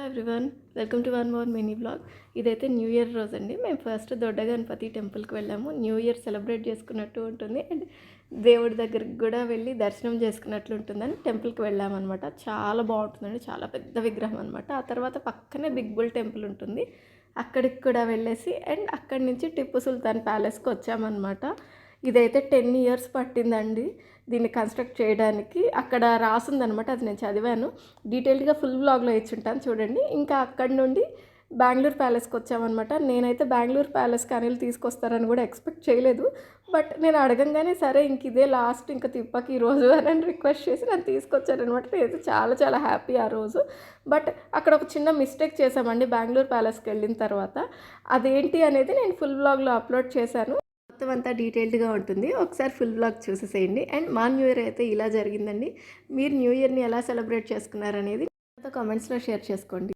Hello everyone, welcome to one more mini blog. ఇదైతే new year రోజు అండి. మేము ఫస్ట్ దొడ్డ గణపతి టెంపుల్కి వెళ్ళాము. న్యూ ఇయర్ సెలబ్రేట్ చేసుకున్నట్టు ఉంటుంది అండ్ దేవుడి దగ్గరికి కూడా వెళ్ళి దర్శనం చేసుకున్నట్లు ఉంటుందని టెంపుల్కి వెళ్ళామన్నమాట. చాలా బాగుంటుందండి, చాలా పెద్ద విగ్రహం అనమాట. ఆ తర్వాత పక్కనే బిగ్ బుల్ టెంపుల్ ఉంటుంది, అక్కడికి కూడా వెళ్ళేసి అండ్ అక్కడి నుంచి టిప్పు సుల్తాన్ ప్యాలెస్కి వచ్చామన్నమాట. ఇదైతే 10 ఇయర్స్ పట్టిందండి దీన్ని కన్స్ట్రక్ట్ చేయడానికి. అక్కడ రాసిందనమాట, అది నేను చదివాను. డీటెయిల్డ్గా ఫుల్ వ్లాగ్లో ఇచ్చుంటాను చూడండి. ఇంకా అక్కడి నుండి బెంగళూరు ప్యాలెస్కి వచ్చామన్నమాట. నేనైతే బెంగళూరు ప్యాలెస్కి అనిల్ తీసుకొస్తారని కూడా ఎక్స్పెక్ట్ చేయలేదు. బట్ నేను అడగంగానే సరే ఇంక ఇదే లాస్ట్, ఇంకా తిప్పకి ఈరోజు అని రిక్వెస్ట్ చేసి నన్ను తీసుకొచ్చారనమాట. నేనైతే చాలా చాలా హ్యాపీ ఆ రోజు. బట్ అక్కడ ఒక చిన్న మిస్టేక్ చేశామండి బెంగళూరు ప్యాలెస్కి వెళ్ళిన తర్వాత. అదేంటి అనేది నేను ఫుల్ వ్లాగ్లో అప్లోడ్ చేశాను. మొత్తం అంతా డీటెయిల్డ్గా ఉంటుంది, ఒకసారి ఫుల్ బ్లాగ్ చూసేసేయండి. అండ్ మా న్యూ ఇయర్ అయితే ఇలా జరిగిందండి. మీరు న్యూ ఇయర్ని ఎలా సెలబ్రేట్ చేసుకున్నారనేది నాతో కామెంట్స్లో షేర్ చేసుకోండి.